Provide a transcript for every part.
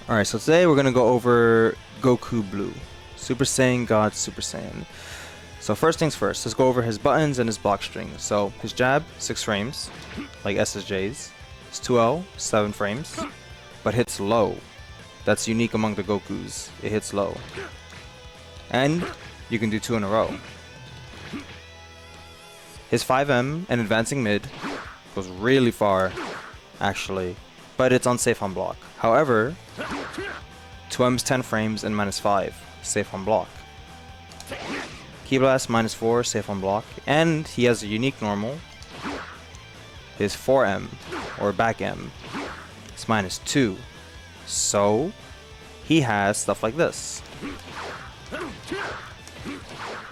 Alright, so today we're gonna go over Goku Blue. Super Saiyan God Super Saiyan. So first things first, let's go over his buttons and his block string. So his jab, 6 frames, like SSJ's. His 2L, 7 frames, but hits low. That's unique among the Gokus. It hits low. And you can do 2 in a row. His 5M and advancing mid goes really far, actually, but it's unsafe on block. However, 2M's 10 frames and -5, safe on block. Ki Blast -4, safe on block. And he has a unique normal. His 4M, or back M, is -2. So, he has stuff like this.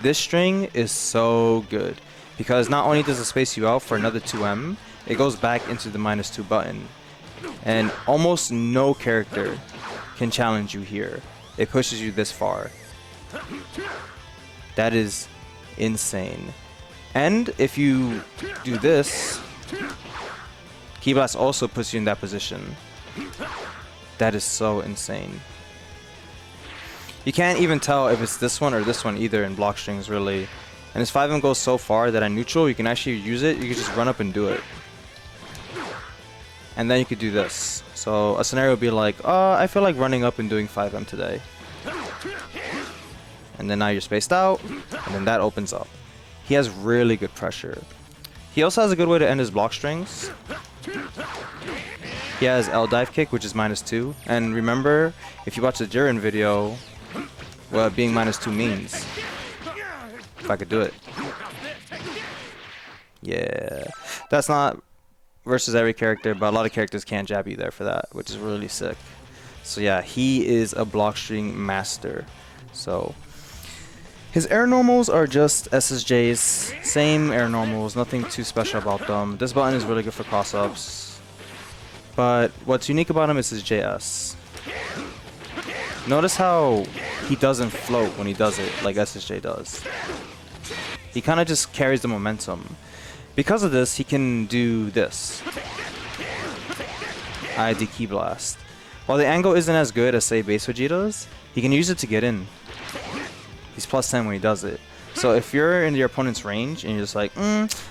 This string is so good, because not only does it space you out for another 2M, it goes back into the -2 button. And almost no character can challenge you here. It pushes you this far. That is insane. And if you do this, Ki Blast also puts you in that position. That is so insane. You can't even tell if it's this one or this one either in block strings, really. And his 5M goes so far that at neutral you can actually use it. You can just run up and do it. And then you could do this. So a scenario would be like, I feel like running up and doing 5M today. And then now you're spaced out, and then that opens up. He has really good pressure. He also has a good way to end his block strings. He has L dive kick, which is -2. And remember, if you watch the Jiren video, what being -2 means. If I could do it. Yeah. That's not versus every character, but a lot of characters can't jab you there for that, which is really sick. So yeah, he is a block string master. So his air normals are just SSJ's, same air normals, nothing too special about them. This button is really good for cross-ups, but what's unique about him is his JS. Notice how he doesn't float when he does it like SSJ does. He kind of just carries the momentum. Because of this, he can do this. ID Ki Blast. While the angle isn't as good as, say, base Vegeta's, he can use it to get in. He's +10 when he does it. So if you're in your opponent's range and you're just like,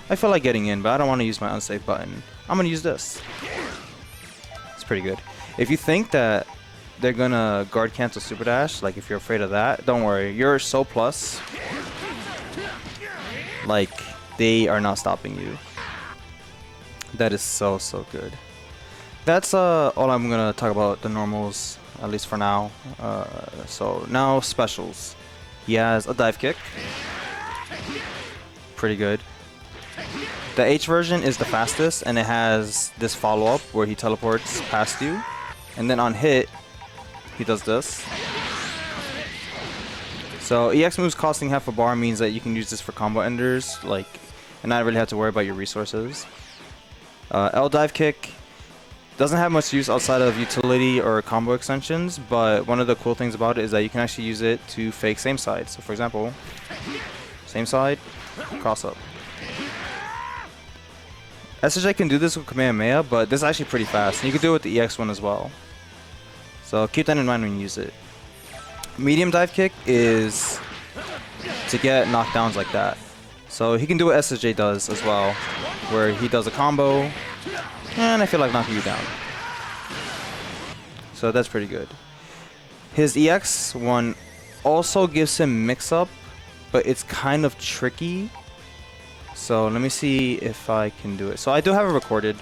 I feel like getting in, but I don't want to use my unsafe button, I'm going to use this. It's pretty good. If you think that they're going to guard cancel Super Dash, like if you're afraid of that, don't worry. You're so plus. Like, they are not stopping you. That is so good. That's all I'm gonna talk about the normals, at least for now. So now specials. He has a dive kick. Pretty good. The H version is the fastest, and it has this follow-up where he teleports past you. And then on hit, he does this. So EX moves costing half a bar means that you can use this for combo enders, like, and not really have to worry about your resources. L dive kick doesn't have much use outside of utility or combo extensions, but one of the cool things about it is that you can actually use it to fake same side. So for example, same side, cross up. SSJ can do this with Kamehameha, but this is actually pretty fast, and you can do it with the EX one as well. So keep that in mind when you use it. Medium dive kick is to get knockdowns like that. So he can do what SSJ does as well, where he does a combo, and I feel like knocking you down. So that's pretty good. His EX one also gives him mix-up, but it's kind of tricky. So let me see if I can do it. So I do have it recorded.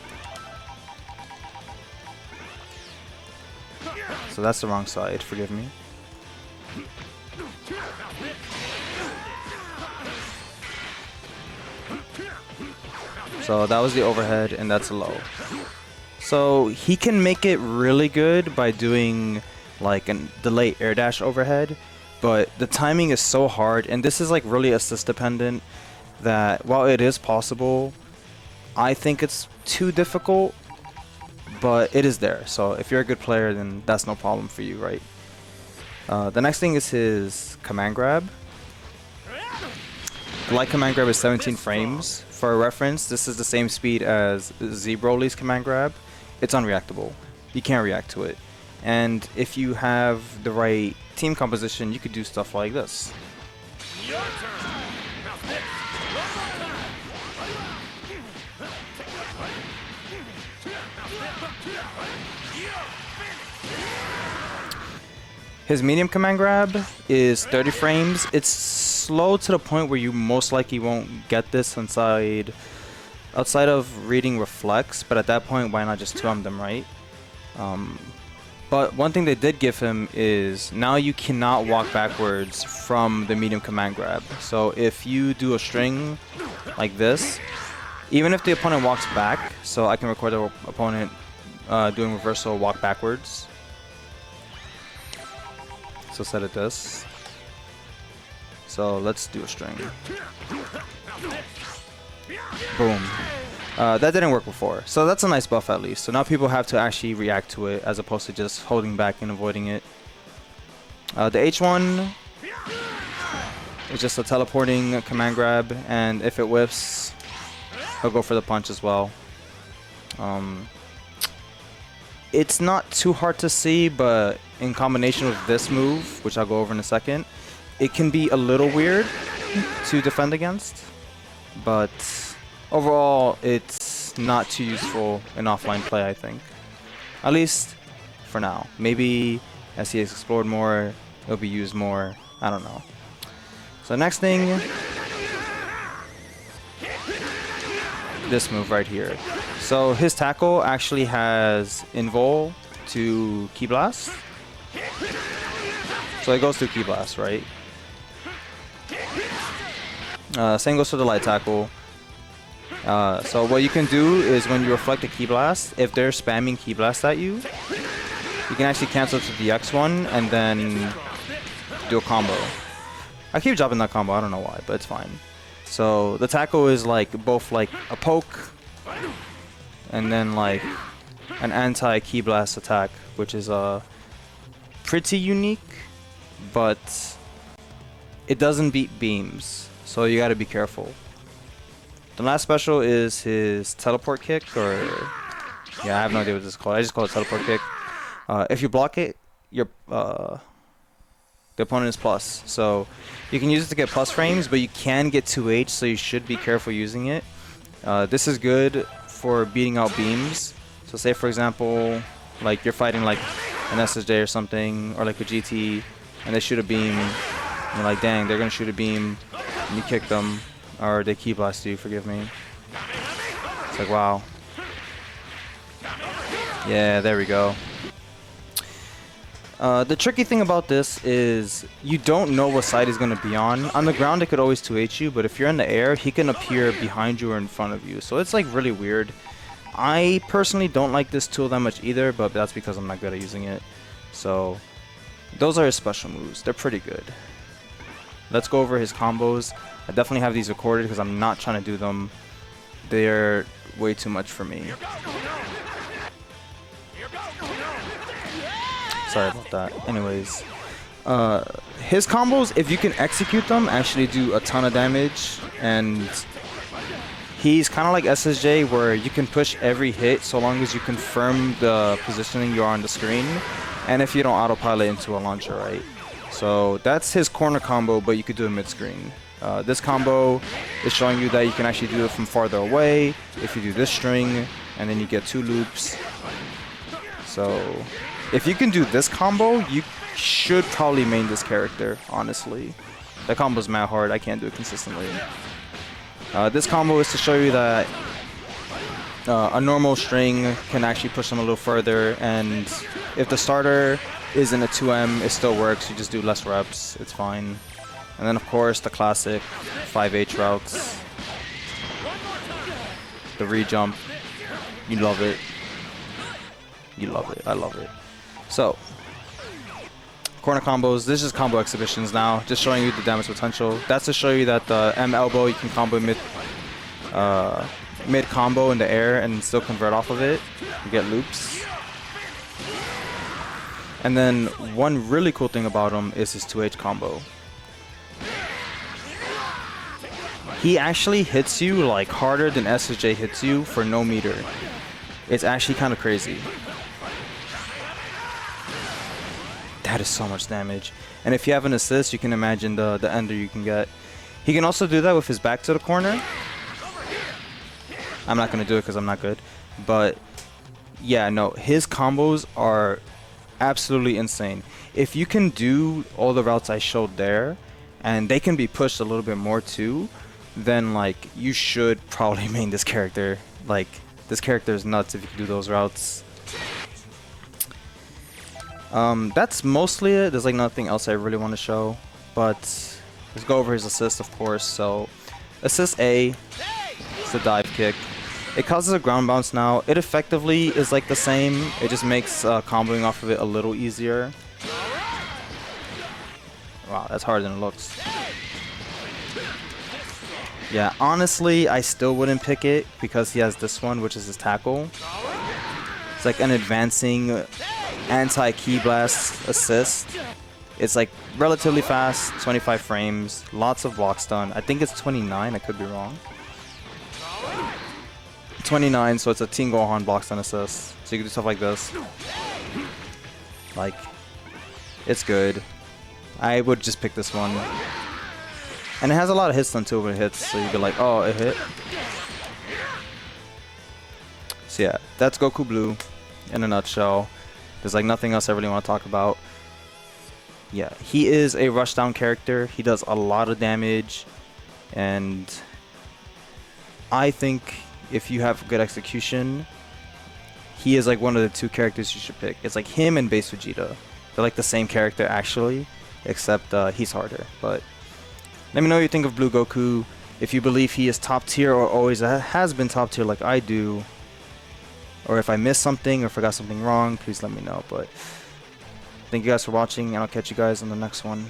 So that's the wrong side, forgive me. So that was the overhead, and that's a low. So he can make it really good by doing like a delay air dash overhead, but the timing is so hard, and this is like really assist dependent, that while it is possible, I think it's too difficult, but it is there. So if you're a good player, then that's no problem for you, right? The next thing is his command grab. The light command grab is 17 frames. For a reference, this is the same speed as Z Broly's command grab. It's unreactable. You can't react to it. And if you have the right team composition, you could do stuff like this. His medium command grab is 30 frames. It's slow to the point where you most likely won't get this outside of reading reflex, but at that point, why not just 2M them, right? But one thing they did give him is now you cannot walk backwards from the medium command grab. So if you do a string like this, even if the opponent walks back, so I can record the opponent doing reversal walk backwards. So set it this. So let's do a string. Boom. That didn't work before, so that's a nice buff at least. So now people have to actually react to it as opposed to just holding back and avoiding it. The H1 is just a teleporting command grab, and if it whiffs, he'll go for the punch as well. It's not too hard to see, but in combination with this move, which I'll go over in a second, it can be a little weird to defend against. But overall, it's not too useful in offline play, I think. At least for now. Maybe as he has explored more, it'll be used more. I don't know. So next thing, this move right here. So his tackle actually has invul to Ki Blast. So it goes through Ki Blast, right? Same goes for the light tackle. So what you can do is when you reflect a Ki Blast, if they're spamming Ki Blast at you, you can actually cancel it to the X1 and then do a combo. I keep dropping that combo, I don't know why, but it's fine. So the tackle is like both like a poke and then like an anti-Ki Blast attack, which is pretty unique, but it doesn't beat beams, so you gotta be careful. The last special is his teleport kick, or yeah, I have no idea what this is called. I just call it teleport kick. If you block it, the opponent is plus, so you can use it to get plus frames, but you can get 2H, so you should be careful using it. This is good for beating out beams. So say for example, like you're fighting like an SSJ or something, or like a GT, and they shoot a beam, and you're like, dang, they're gonna shoot a beam, and you kick them, or they Ki Blast you, forgive me. It's like, wow. Yeah, there we go. The tricky thing about this is you don't know what side he's going to be on. On the ground, it could always 2H you, but if you're in the air, he can appear behind you or in front of you. So it's like really weird. I personally don't like this tool that much either, but that's because I'm not good at using it. So those are his special moves. They're pretty good. Let's go over his combos. I definitely have these recorded because I'm not trying to do them. They're way too much for me. Sorry about that. Anyways, his combos, if you can execute them, actually do a ton of damage, and he's kind of like SSJ where you can push every hit so long as you confirm the positioning you are on the screen, and if you don't autopilot into a launcher, right? So that's his corner combo, but you could do it mid-screen. This combo is showing you that you can actually do it from farther away if you do this string, and then you get 2 loops. So if you can do this combo, you should probably main this character, honestly. That combo's mad hard, I can't do it consistently. This combo is to show you that a normal string can actually push them a little further, and if the starter isn't a 2M, it still works, you just do less reps, it's fine. And then of course the classic 5H routes. The re-jump, you love it. You love it, I love it. So, corner combos, this is combo exhibitions now, just showing you the damage potential. That's to show you that the M elbow you can combo mid combo in the air and still convert off of it. You get loops. And then one really cool thing about him is his 2H combo. He actually hits you like harder than SSJ hits you for no meter. It's actually kind of crazy. That is so much damage. And if you have an assist, you can imagine the ender you can get. He can also do that with his back to the corner. I'm not going to do it because I'm not good. But yeah, no, his combos are absolutely insane. If you can do all the routes I showed there, and they can be pushed a little bit more too, then like you should probably main this character. Like, this character is nuts if you can do those routes. That's mostly it. There's like nothing else I really want to show, but let's go over his assist, of course. So assist A is the dive kick. It causes a ground bounce now. It effectively is like the same. It just makes comboing off of it a little easier. Wow, that's harder than it looks. Yeah, honestly, I still wouldn't pick it because he has this one, which is his tackle. It's like an advancing anti-key blast assist. It's like relatively fast, 25 frames, lots of block stun. I think it's 29, I could be wrong. 29, so it's a Team Gohan block stun assist. So you can do stuff like this. Like, it's good. I would just pick this one. And it has a lot of hit stun too when it hits, so you'd be like, oh, it hit. So yeah, that's Goku Blue in a nutshell. There's like nothing else I really want to talk about. Yeah, he is a rushdown character. He does a lot of damage. And I think if you have good execution, he is like one of the two characters you should pick. It's like him and Base Vegeta. They're like the same character actually, except he's harder. But let me know what you think of Blue Goku. If you believe he is top tier or always has been top tier like I do, or if I missed something or forgot something wrong, please let me know. But thank you guys for watching, and I'll catch you guys on the next one.